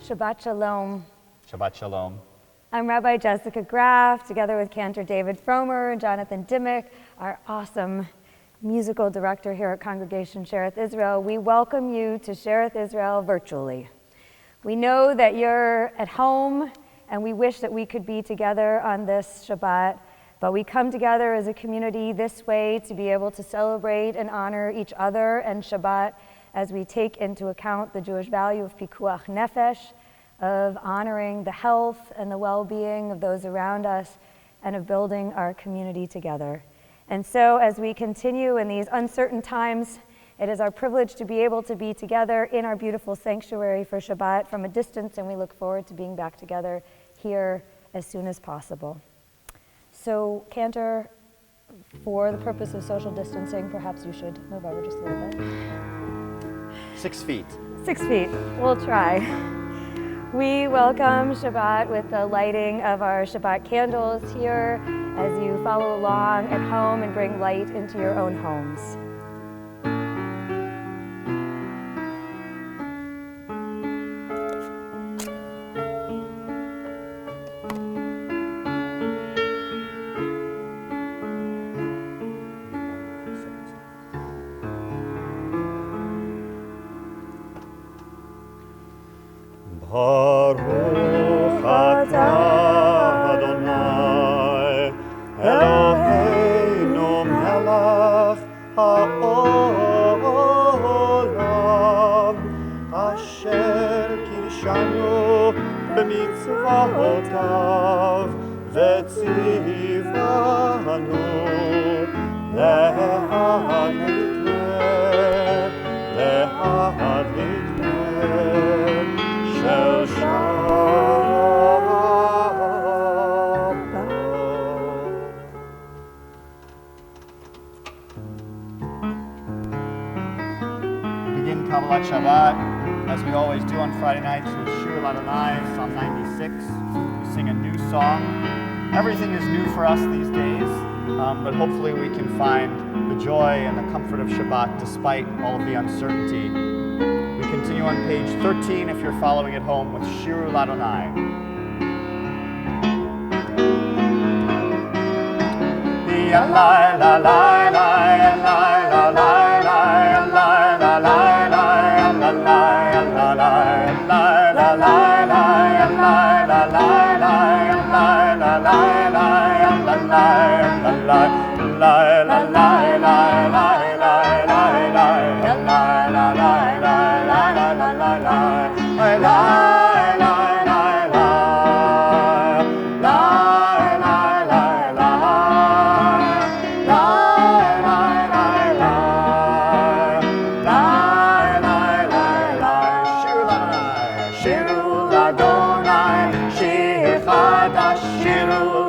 Shabbat Shalom. Shabbat Shalom. I'm Rabbi Jessica Graf, together with Cantor David Fromer and Jonathan Dimmock, our awesome musical director here at Congregation Sherith Israel. We welcome you to Sherith Israel virtually. We know that you're at home, and we wish that we could be together on this Shabbat, but we come together as a community this way to be able to celebrate and honor each other and Shabbat as we take into account the Jewish value of pikuach nefesh, of honoring the health and the well-being of those around us, and of building our community together. And so as we continue in these uncertain times, it is our privilege to be able to be together in our beautiful sanctuary for Shabbat from a distance, and we look forward to being back together here as soon as possible. So, Cantor, for the purpose of social distancing, perhaps you should move over just a little bit. 6 feet. 6 feet, we'll try. We welcome Shabbat with the lighting of our Shabbat candles here as you follow along at home and bring light into your own homes. Baruch atah Adonai Eloheinu melech ha'olam asher kirshanu b'mitzvotav v'tzivanu lehadlik shel Shabbat. Begin Kabbalat Shabbat, as we always do on Friday nights, with Shir Adonai, Psalm 96. We sing a new song. Everything is new for us these days, but hopefully we can find the joy and the comfort of Shabbat despite all of the uncertainty. We continue on page 13 if you're following at home with Shir Adonai. La la la la la la la la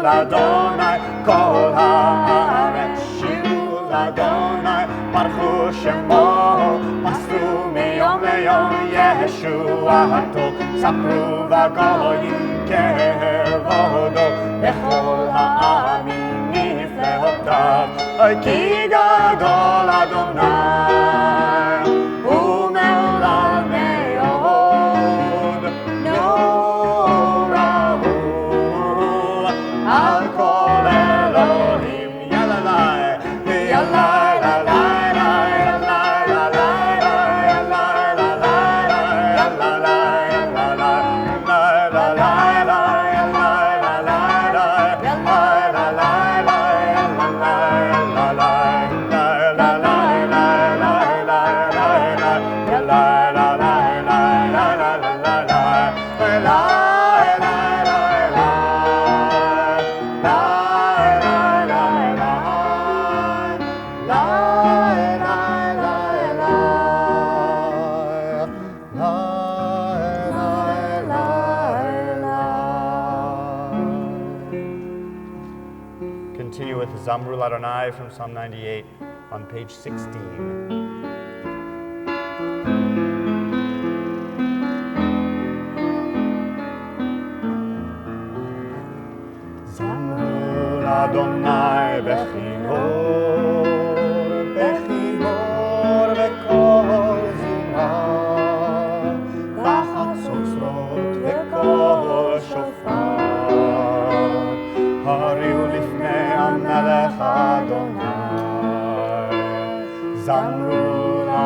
Adonai, kol haaretz shiru Adonai, baruchu shemo, masru miyom leyom yeshuato, sapru v'goyim kevodo, bechol ha'amim nifleotav, ki gadol Adonai, u'me'olam me'od, Norah. Continue with Zamru Ladonai from Psalm 98 on page 16. Adonai bechinor, bechinor v'kol zimra, b'chatzot v'kol shofar, hariu lifnei hamelech Adonai, zamru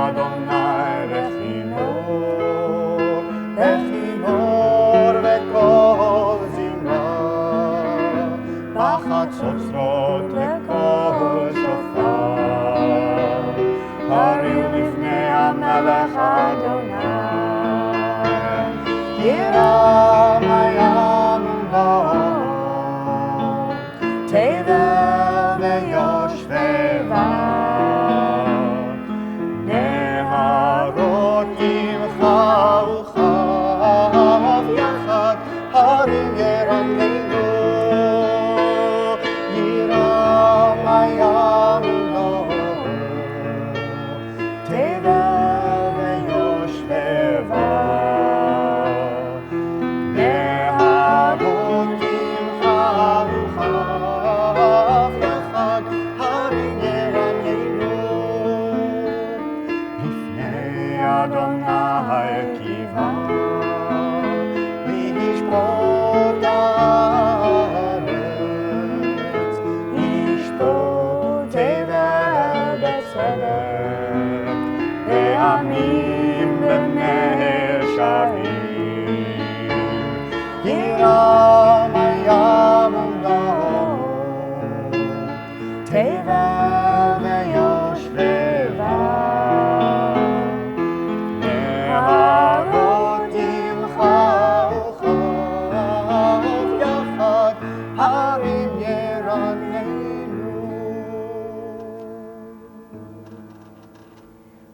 Adonai bechinor, bechinor v'kol zimra, בחצוצרות לקול שופר, הריעו לפני המלך אדוני, ירם הים ומלואו, תבל ויושביה, נהרות ימחה וכף יחד, הרים ירננו,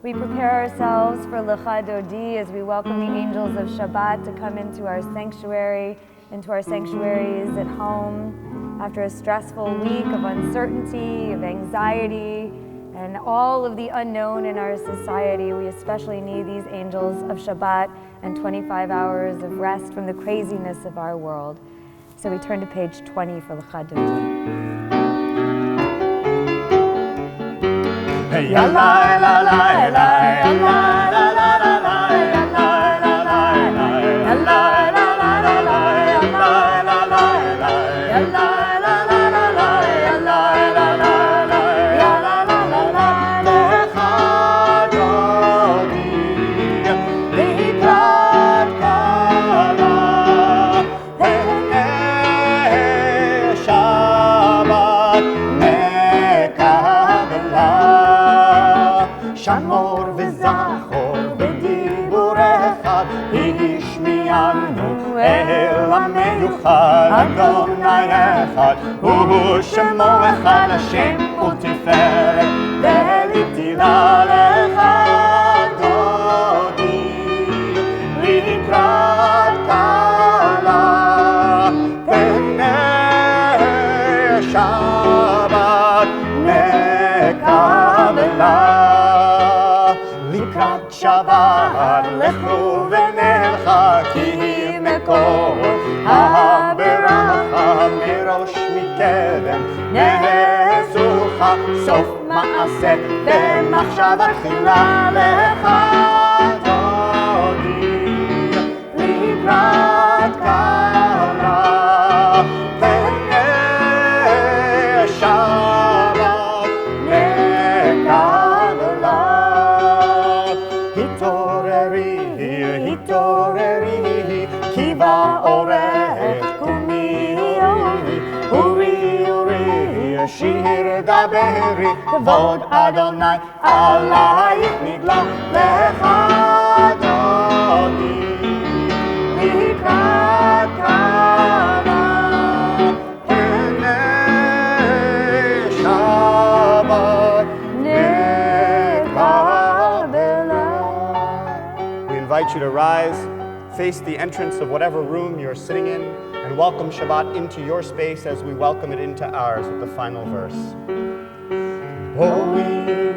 We prepare ourselves for Lecha Dodi as we welcome the angels of Shabbat to come into our sanctuary, into our sanctuaries at home, after a stressful week of uncertainty, of anxiety, and all of the unknown in our society. We especially need these angels of Shabbat and 25 hours of rest from the craziness of our world. So we turn to page 20 for Lecha Dodi. Hey, la la la la la la la la שמור וזכור בדיבורך, השמיענו אל המיוחד, אדוני אחד, הוא שמו אחד, השם ותפארת, ולתהילה לך דודי, לקראת קלה, פני שבת נקבלה. לקראת שבת לכו ונלכה, כי היא מקור הברכה, מראש מקדם נעשוך, סוף מעשה במחשבה תחילה לך דודי, לקראת קלה, פני שבת נקבלה. התעוררי, כי באורך קומי, אורי, שיר דברי, כבוד אדוני עלייך נגלה לך דודי, you to rise, face the entrance of whatever room you're sitting in, and welcome Shabbat into your space as we welcome it into ours with the final verse. Boi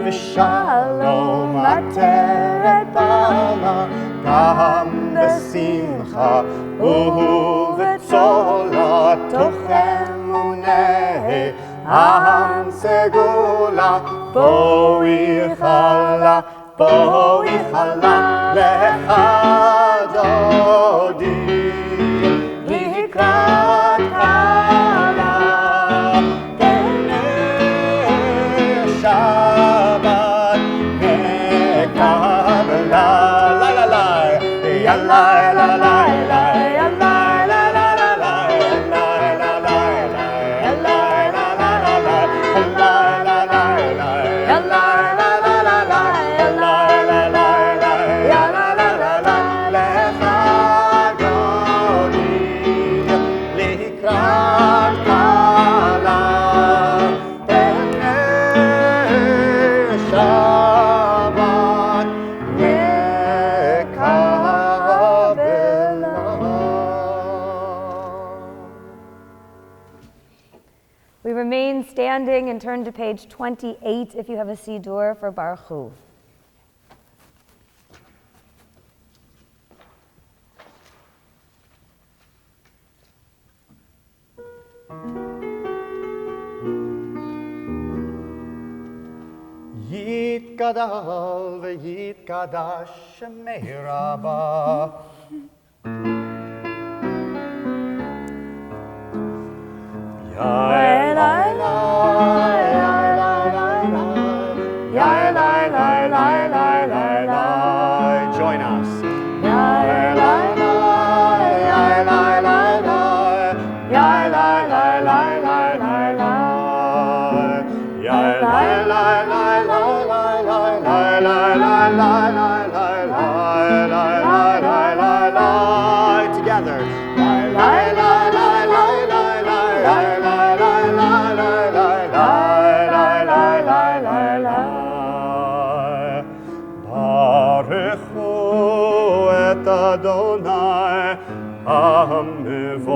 v'shalom ateret bala, gam b'simcha u'v'tzola, tochem u'nehi am segula, boi chala lecha dodi, likrat kala, Shabbat mekabla la la la ya la la la la ya la la la la la ya la la la ya la la la la ya la la la la ya la la la la ya la la la la lecha dodi likrat kala We remain standing and turn to page 28 if you have a Siddur for Baruch Hu. Yitgadal v'yitgadash shemei Rabbah. Join us. Together. Adonai HaMevorach,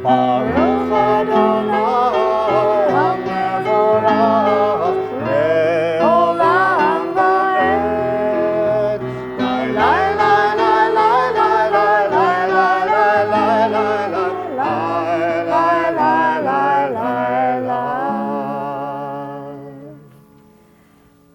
Baruch Adonai HaMevorach, Le'olam va'ed. La la la la la la la la la la la la.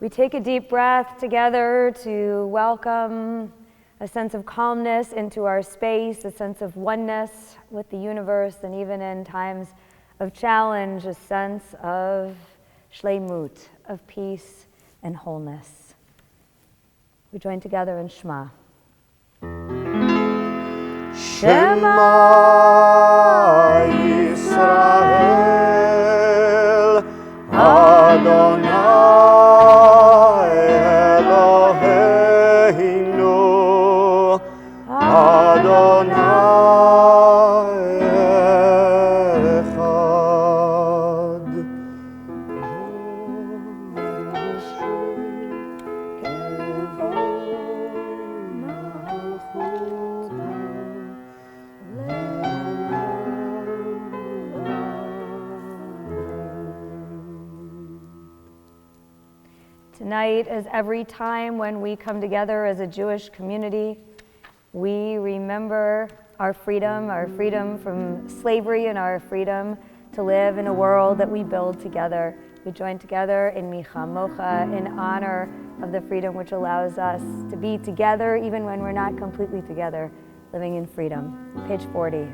We take a deep breath together to welcome a sense of calmness into our space, a sense of oneness with the universe, and even in times of challenge, a sense of shleimut, of peace and wholeness. We join together in Shema. Shema Yisrael, Adonai Eloheinu, Adonai Echad. Tonight, as every time when we come together as a Jewish community, we remember our freedom from slavery, and our freedom to live in a world that we build together. We join together in Micha Mocha in honor of the freedom which allows us to be together even when we're not completely together, living in freedom. Page 40.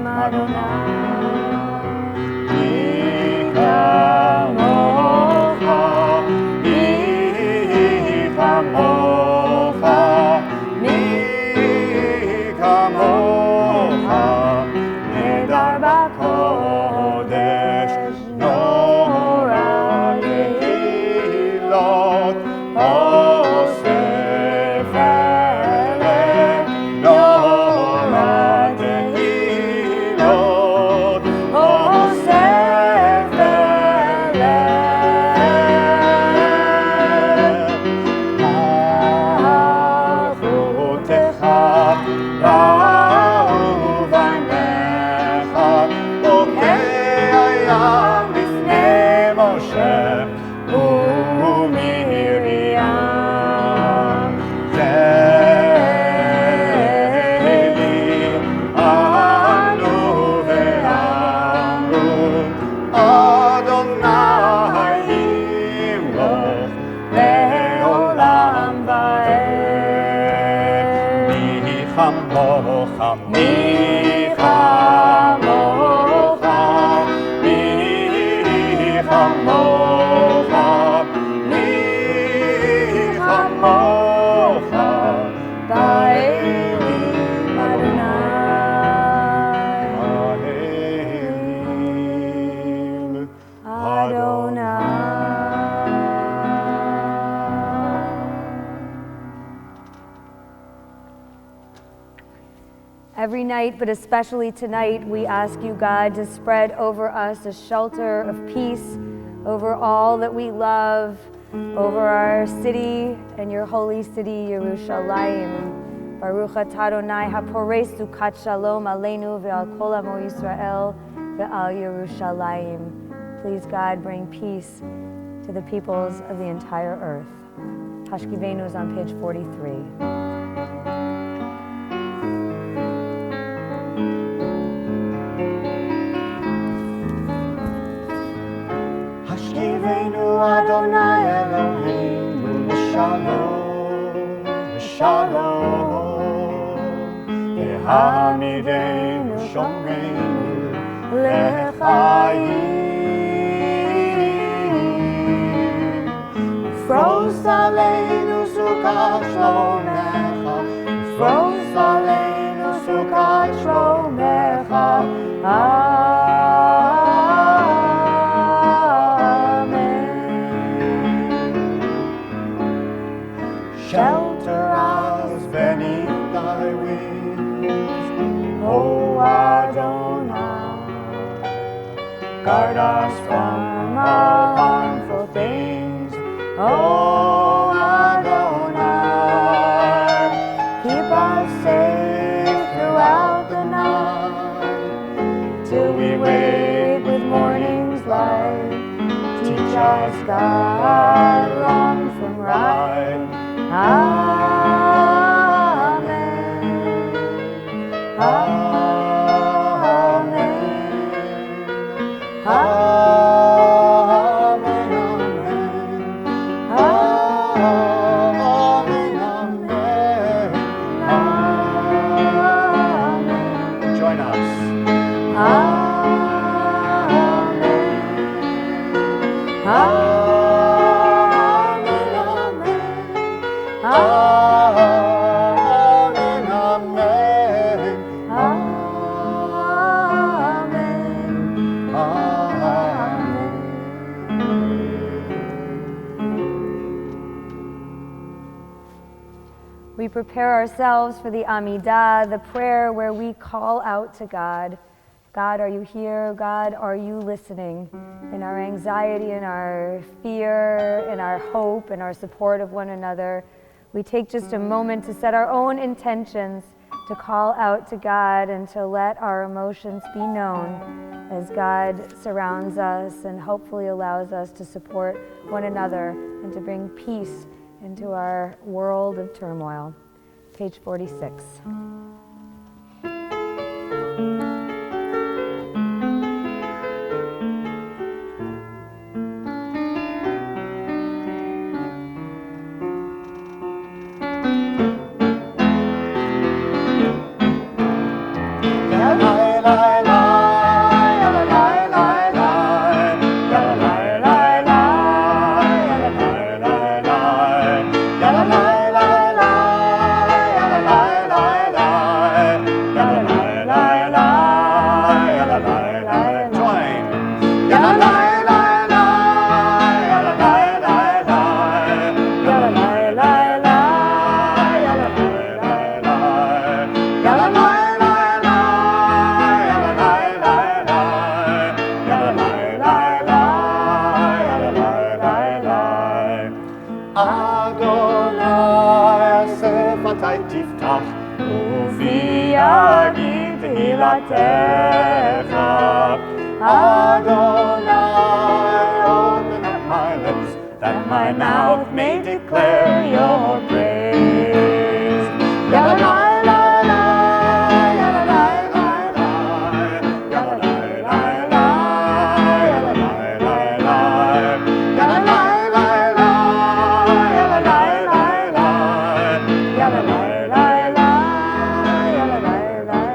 Adonai, night, but especially tonight, we ask you, God, to spread over us a shelter of peace over all that we love, over our city and your holy city, Yerushalayim. Baruch atah Adonai haporei sukat shalom aleinu ve'al kol amo Yisrael ve'al Yerushalayim. Please, God, bring peace to the peoples of the entire earth. Hashkivenu is on page 43. Adonai Eloheinu l'shalom, l'shalom, v'hamidenu shomreinu l'chayim. Ufros aleinu sukat shlomecha, ufros aleinu sukat shlomecha. Shelter us beneath thy wings, O Adonai. Guard us from all harmful things, O Adonai. Keep us safe throughout the night, till we wake with morning's light. Teach us, God, wrong from right. Amen. Amen. Amen. Amen. Amen. Join us. Amen. Amen. We prepare ourselves for the Amidah, the prayer where we call out to God. God, are you here? God, are you listening? In our anxiety, in our fear, in our hope, in our support of one another, we take just a moment to set our own intentions, to call out to God and to let our emotions be known as God surrounds us and hopefully allows us to support one another and to bring peace into our world of turmoil. Page 46. Adonai, open up my lips, that my mouth may declare your praise. Yadonai, la, la, yadonai, la, la, yadonai, la, la, yadonai, la, la, yadonai, la, la, yadonai, la, la, yadonai, la, la, yadonai, la, la.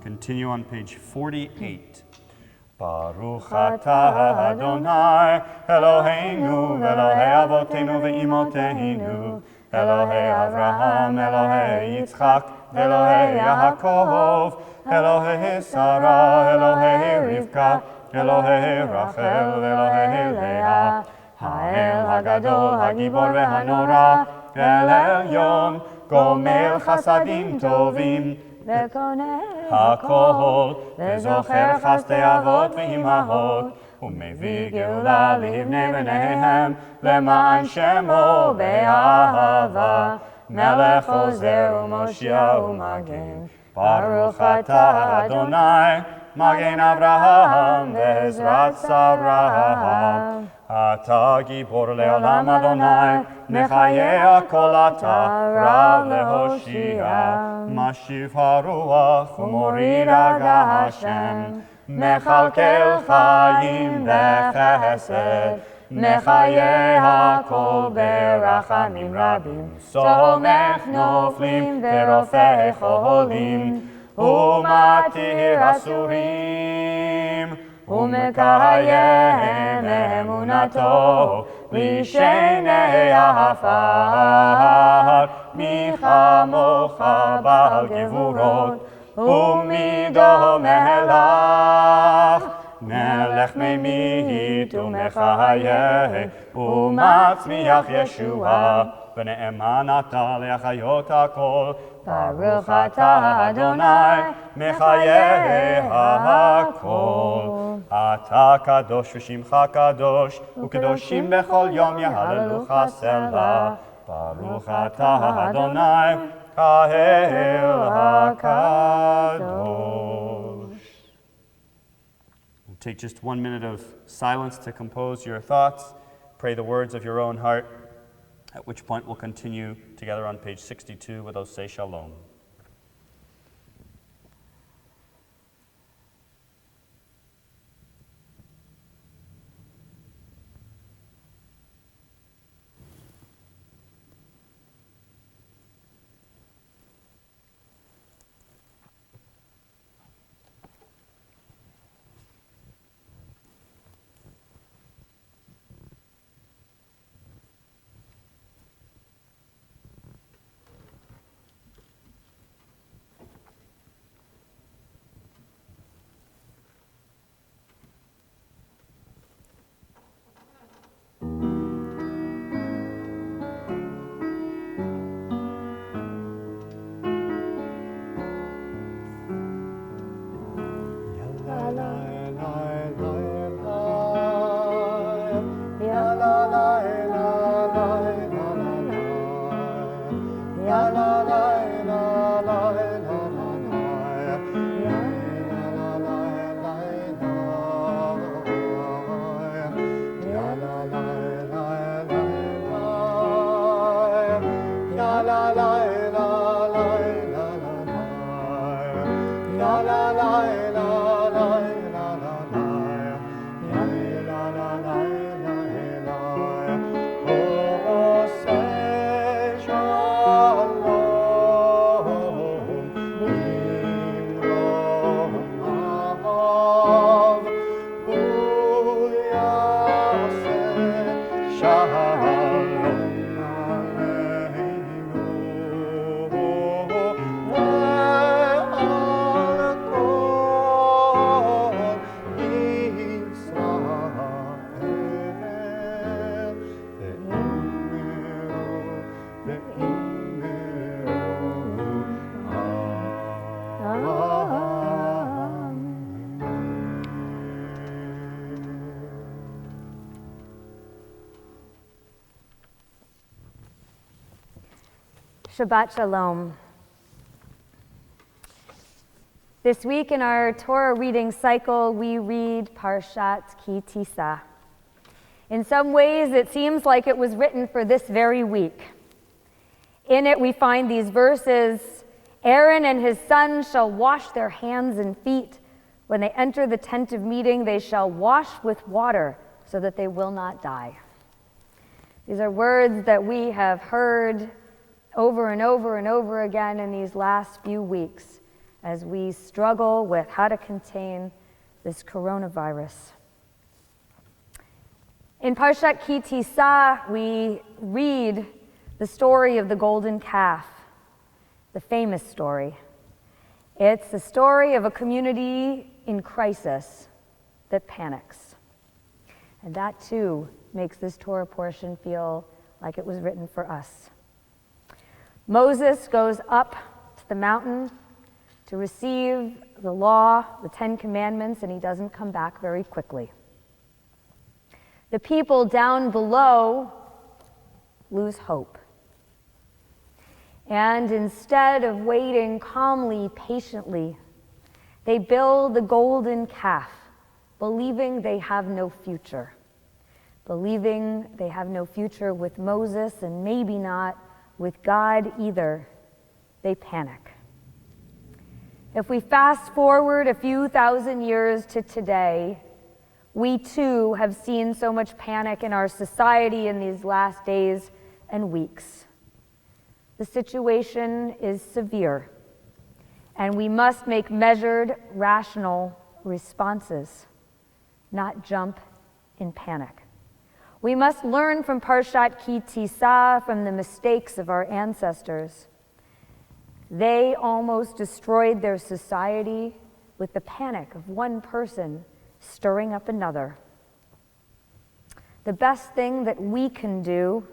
Continue on page 48. Baruch atah Adonai, Eloheinu, Elohei Avotenu ve'imoteinu, Elohei Avraham, Elohei Yitzchak, Elohei Yaakov, Elohei Sarah, Elohei Rivka, Elohei Rachel, Elohei Leah, Ha'el Hagadol, Hagibor ve'hanora, El Elyon, Gomel Chasadim Tovim, וקונה הכל, וזוכר חסדי אבות ואימהות, ומביא גאולה לבני בניהם, למען שמו באהבה, מלך עוזר ומושיע ומגן. ברוך אתה אדוני, מגן אברהם ועזרת שרה. אתה גיבור לעולם אדוני, מחיי הכל אתה, רב להושיע, משיב הרוח ומוריד הגשם, מכלכל חיים בחסד, מחיי הכל ברחמים רבים, סומך נופלים ורופא חולים, ומתיר אסורים, ומקיים אמונתו לשני העפר, מי כמוך בעל גבורות ומידו מלך, מלך ממית ומחיה ומצמיח ישועה, ונאמן אתה להחיות הכל. ברוך אתה אדוני מחיי הכל. אתה קדוש ושמך קדוש, וקדושים בכל יום יהללוך סלה. ברוך אתה אדוני האל הקדוש. Take just 1 minute of silence to compose your thoughts. Pray the words of your own heart, at which point we'll continue together on page 62 with Oseh Shalom. Shabbat Shalom. This week in our Torah reading cycle, we read Parshat Ki Tisa. In some ways, it seems like it was written for this very week. In it, we find these verses, Aaron and his sons shall wash their hands and feet. When they enter the tent of meeting, they shall wash with water so that they will not die. These are words that we have heard over and over and over again in these last few weeks as we struggle with how to contain this coronavirus. In Parshat Ki Tisa, we read the story of the golden calf, the famous story. It's the story of a community in crisis that panics. And that too makes this Torah portion feel like it was written for us. Moses goes up to the mountain to receive the law, the 10 Commandments, and he doesn't come back very quickly. The people down below lose hope. And instead of waiting calmly, patiently, they build the golden calf, believing they have no future. Believing they have no future with Moses and maybe not with God either. They panic. If we fast forward a few thousand years to today, we too have seen so much panic in our society in these last days and weeks. The situation is severe, and we must make measured, rational responses, not jump in panic. We must learn from Parshat Ki Tisa, from the mistakes of our ancestors. They almost destroyed their society with the panic of one person stirring up another. The best thing that we can do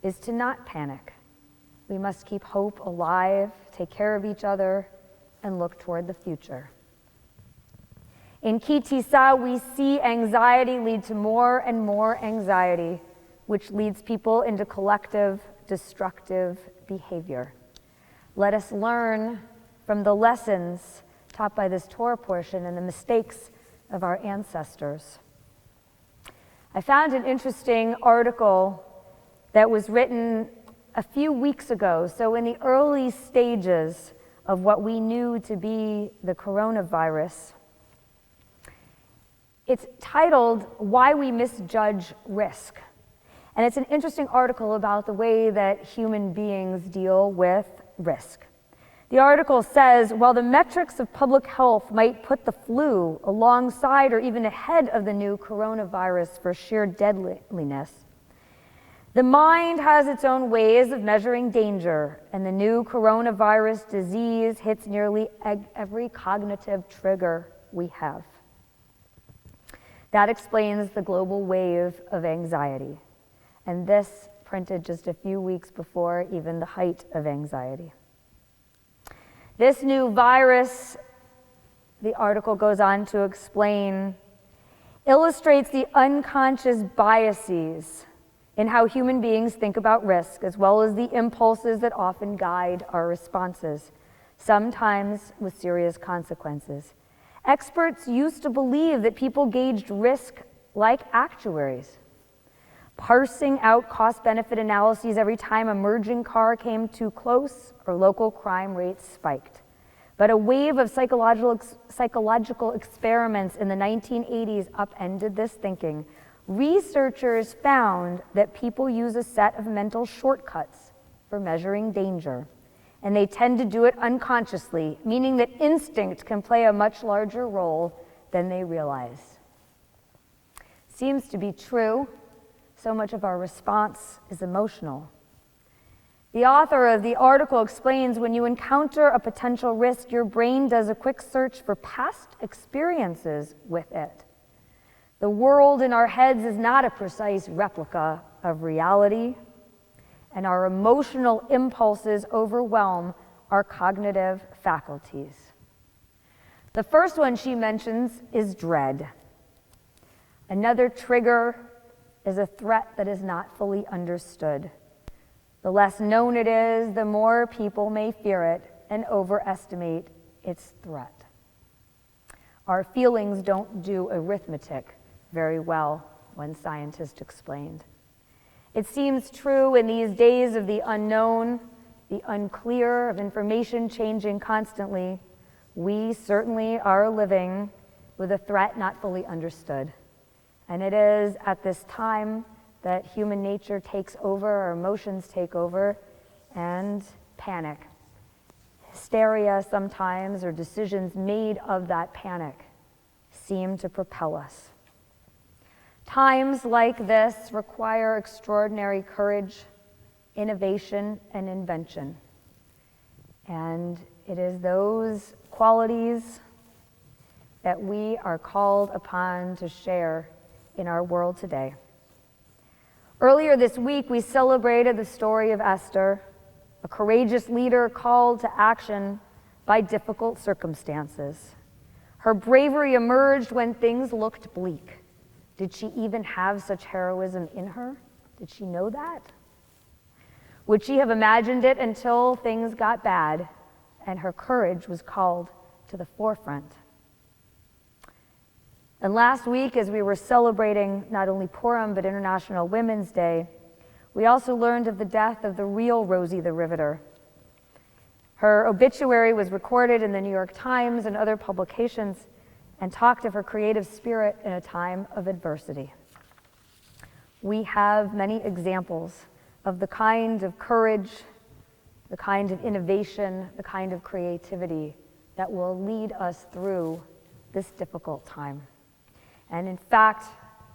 is to not panic. We must keep hope alive, take care of each other, and look toward the future. In Ki Tisa, we see anxiety lead to more and more anxiety, which leads people into collective, destructive behavior. Let us learn from the lessons taught by this Torah portion and the mistakes of our ancestors. I found an interesting article that was written a few weeks ago, so in the early stages of what we knew to be the coronavirus. It's titled, "Why We Misjudge Risk." And it's an interesting article about the way that human beings deal with risk. The article says, while the metrics of public health might put the flu alongside or even ahead of the new coronavirus for sheer deadliness, the mind has its own ways of measuring danger, and the new coronavirus disease hits nearly every cognitive trigger we have. That explains the global wave of anxiety, and this printed just a few weeks before even the height of anxiety. This new virus, the article goes on to explain, illustrates the unconscious biases in how human beings think about risk, as well as the impulses that often guide our responses, sometimes with serious consequences. Experts used to believe that people gauged risk like actuaries, parsing out cost-benefit analyses every time a merging car came too close or local crime rates spiked. But a wave of psychological experiments in the 1980s upended this thinking. Researchers found that people use a set of mental shortcuts for measuring danger, and they tend to do it unconsciously, meaning that instinct can play a much larger role than they realize. Seems to be true. So much of our response is emotional. The author of the article explains when you encounter a potential risk, your brain does a quick search for past experiences with it. The world in our heads is not a precise replica of reality, and our emotional impulses overwhelm our cognitive faculties. The first one she mentions is dread. Another trigger is a threat that is not fully understood. The less known it is, the more people may fear it and overestimate its threat. Our feelings don't do arithmetic very well, one scientist explained. It seems true in these days of the unknown, the unclear, of information changing constantly. We certainly are living with a threat not fully understood. And it is at this time that human nature takes over, our emotions take over, and panic. Hysteria sometimes, or decisions made of that panic. seem to propel us. Times like this require extraordinary courage, innovation, and invention. And it is those qualities that we are called upon to share in our world today. Earlier this week, we celebrated the story of Esther, a courageous leader called to action by difficult circumstances. Her bravery emerged when things looked bleak. Did she even have such heroism in her? Did she know that? Would she have imagined it until things got bad and her courage was called to the forefront? And last week, as we were celebrating not only Purim but International Women's Day, we also learned of the death of the real Rosie the Riveter. Her obituary was recorded in the New York Times and other publications and talked of her creative spirit in a time of adversity. We have many examples of the kind of courage, the kind of innovation, the kind of creativity that will lead us through this difficult time. And in fact,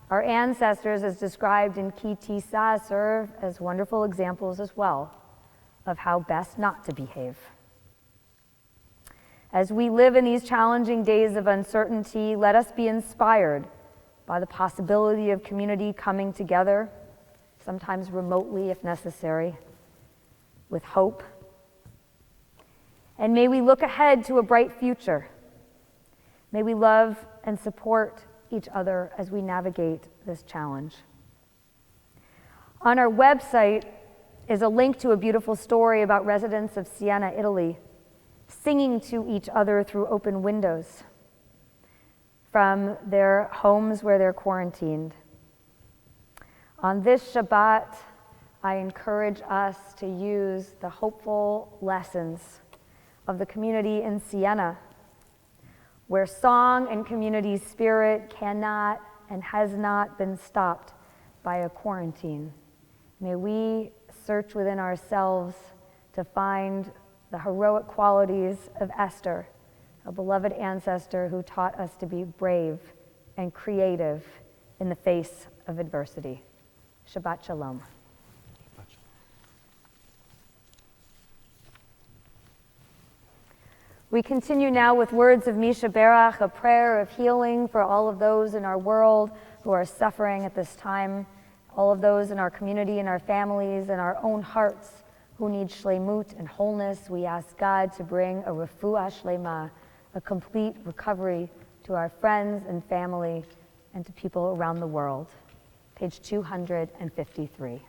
our ancestors, as described in Ki Tisa, serve as wonderful examples as well of how best not to behave. As we live in these challenging days of uncertainty, let us be inspired by the possibility of community coming together, sometimes remotely if necessary, with hope. And may we look ahead to a bright future. May we love and support each other as we navigate this challenge. On our website is a link to a beautiful story about residents of Siena, Italy, singing to each other through open windows from their homes where they're quarantined. On this Shabbat, I encourage us to use the hopeful lessons of the community in Siena, where song and community spirit cannot and has not been stopped by a quarantine. May we search within ourselves to find the heroic qualities of Esther, a beloved ancestor who taught us to be brave and creative in the face of adversity. Shabbat Shalom. We continue now with words of Misha Berach, a prayer of healing for all of those in our world who are suffering at this time, all of those in our community, in our families, in our own hearts who need shleimut and wholeness. We ask God to bring a refuah shlema, a complete recovery to our friends and family and to people around the world. Page 253.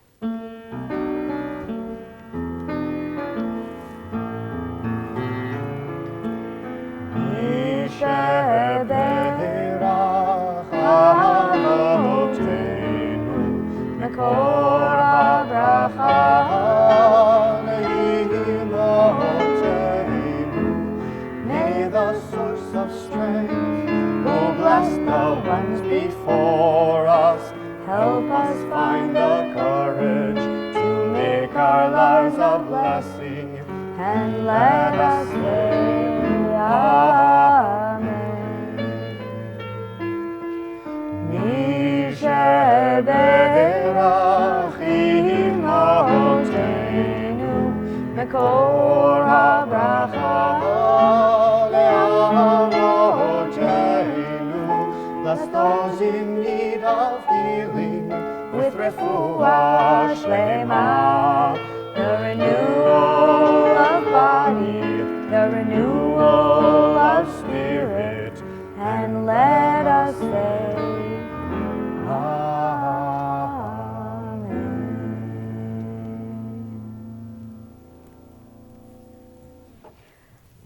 May the source of strength who bless the ones before us help us find the courage to make our lives a blessing, and let us say Amen. Berach imotenu mekor habracha le'avotenu. Bless those in need of healing with refuah shlema, the renewal of body, the renewal of spirit, and let us say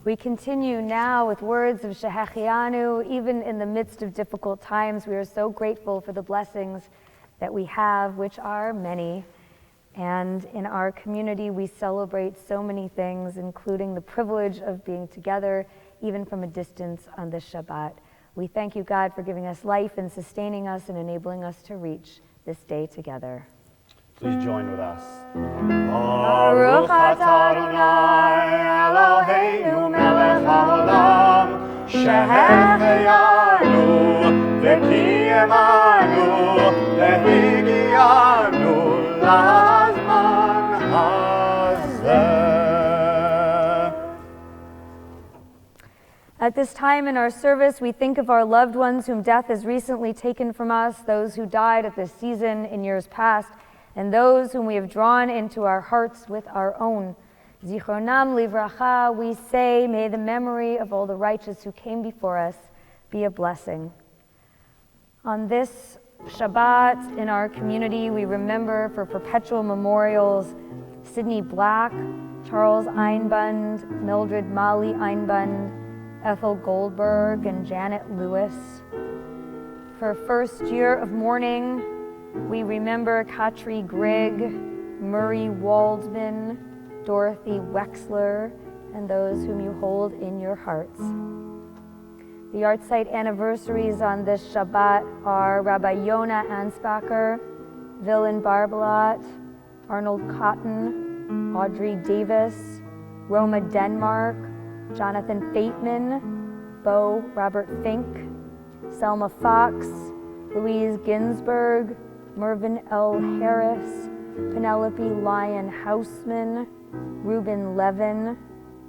We continue now with words of Shehechianu. Even in the midst of difficult times, we are so grateful for the blessings that we have, which are many. And in our community, we celebrate so many things, including the privilege of being together, even from a distance on this Shabbat. We thank you, God, for giving us life and sustaining us and enabling us to reach this day together. Please join with us. Baruch atah Adonai Eloheinu melech haolam, shehechianu כי אמנו והגיענו לזמן הזה. At this time in our service, we think of our loved ones whom death has recently taken from us, those who died at this season in years past, and those whom we have drawn into our hearts with our own. Zichronam livracha, we say, may the memory of all the righteous who came before us be a blessing. On this Shabbat in our community, we remember for perpetual memorials Sidney Black, Charles Einbund, Mildred Molly Einbund, Ethel Goldberg, and Janet Lewis. For first year of mourning, we remember Katri Grigg, Murray Waldman, Dorothy Wexler, and those whom you hold in your hearts. The Art Site anniversaries on this Shabbat are Rabbi Yonah Ansbacher, Villain Barbalat, Arnold Cotton, Audrey Davis, Roma Denmark, Jonathan Fateman, Bo Robert Fink, Selma Fox, Louise Ginsburg, Mervyn L. Harris, Penelope Lyon Hausman, Reuben Levin,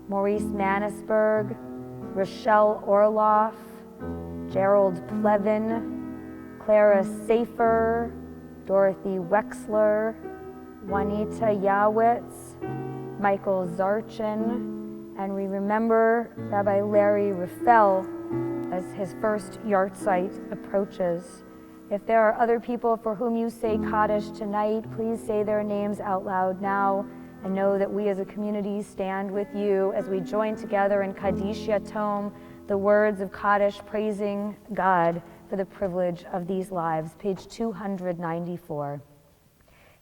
Maurice Mannisberg, Rochelle Orloff, Gerald Plevin, Clara Safer, Dorothy Wexler, Juanita Yawitz, Michael Zarchin, and we remember Rabbi Larry Raffel as his first yard site approaches. If there are other people for whom you say Kaddish tonight, please say their names out loud now and know that we as a community stand with you as we join together in Kaddish Yatom, the words of Kaddish praising God for the privilege of these lives. Page 294.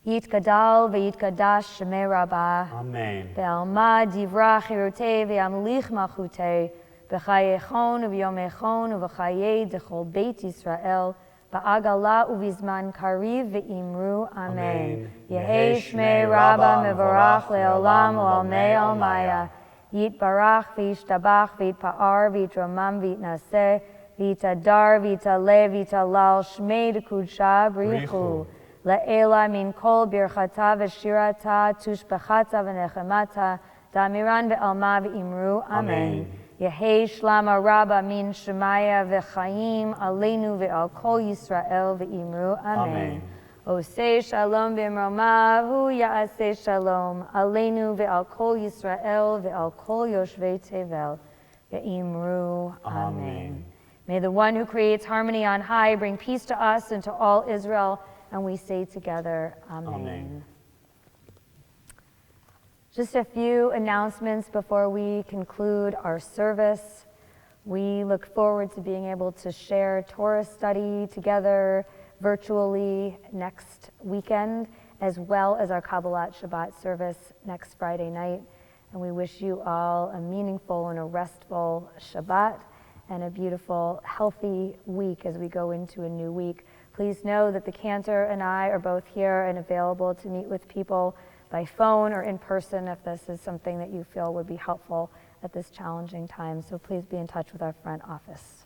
Yitgadal v'yitgadash shemei Rabbah. Amen. Ve'alma divra chirutei ve'amlich malchutei b'chayechon u'v'yomechon u'v'chayei dechol Beit Yisrael ba'agala u'vizman kariv ve'imru. Amen. Yehei shmei Rabbah mevorach le'olam u'almei almaya. Yitbarach v'yishtabach v'yitpa'ar v'yitromam v'yitnaseh v'yitadar v'yitaleh v'yitalal shmei dekudsha b'richu. La'ela min kol birchata v'shirata tushbachata v'nechemata damiran ve'alma v'imru. Amen. Yehei shlama rabba min shemaya v'chaim aleinu ve'al kol Yisrael v'imru. Amen. Osei shalom b'mromav hu ya'aseh shalom aleinu ve'al kol Yisrael ve'al kol yoshvei tevel v'imru. Amen. May the one who creates harmony on high bring peace to us and to all Israel. And we say together, Amen. Amen. Just a few announcements before we conclude our service. We look forward to being able to share Torah study together virtually next weekend, as well as our Kabbalat Shabbat service next Friday night. And we wish you all a meaningful and a restful Shabbat and a beautiful, healthy week as we go into a new week. Please know that the Cantor and I are both here and available to meet with people by phone or in person if this is something that you feel would be helpful at this challenging time. So please be in touch with our front office.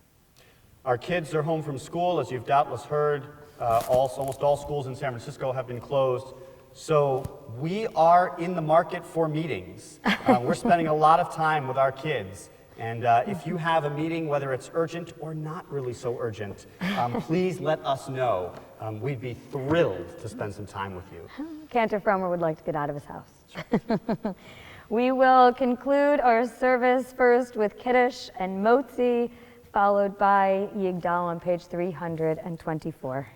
Our kids are home from school, as you've doubtless heard. Almost all schools in San Francisco have been closed. So we are in the market for meetings. We're spending a lot of time with our kids. And if you have a meeting, whether it's urgent or not really so urgent, please let us know. We'd be thrilled to spend some time with you. Cantor Fromer would like to get out of his house. We will conclude our service first with Kiddush and Motzi, followed by Yigdal on page 324.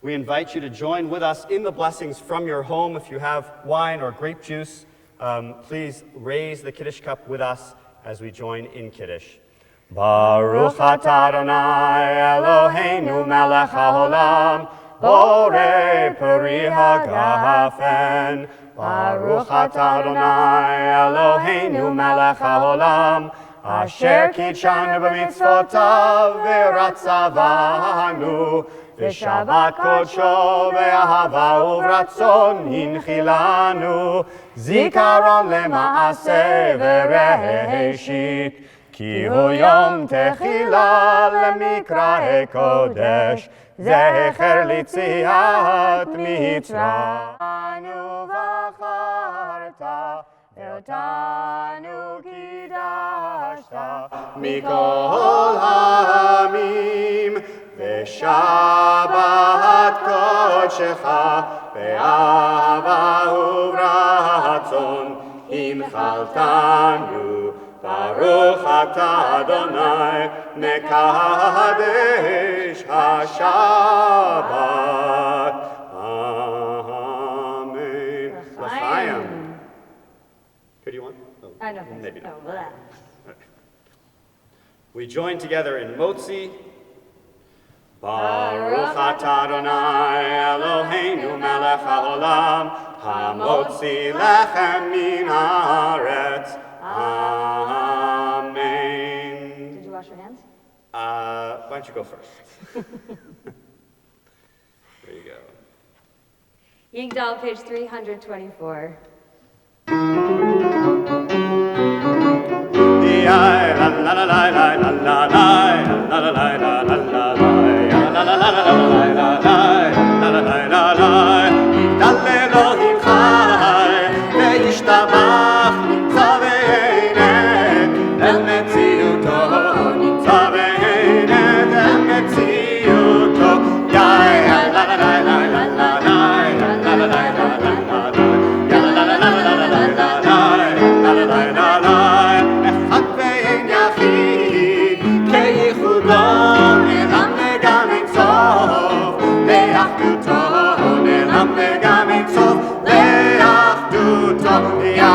We invite you to join with us in the blessings from your home. If you have wine or grape juice, please raise the Kiddush cup with us as we join in Kiddush. Baruch atah Adonai Eloheinu melech haolam, borei peri hagafen. Baruch atah Adonai Eloheinu melech haolam, asher kitshanu b'mitzvotav v'ratzavanu, v'shabbat kodsho v'ahava uvratzon hinchilanu, zikaron lema'aseh v'reheshit, כי הוא יום תחילה למקרא קודש, זכר ליציאת מצרים. ובחרת ואותנו קידשת מכל העמים, ושבת קודשך באהבה וברצון הנחלתנו. ברוך אתה אדוני מקדש השבת. Amen. L'chaim. Who do you want? Oh, I know. maybe not. Oh, blah. We join together in Motzi. Baruch atah Adonai Eloheinu melech haolam, hamotzi lechem min haaretz. Amen. Did you wash your hands? Why don't you go first? There you go. Yigdal, page 324. Yeah.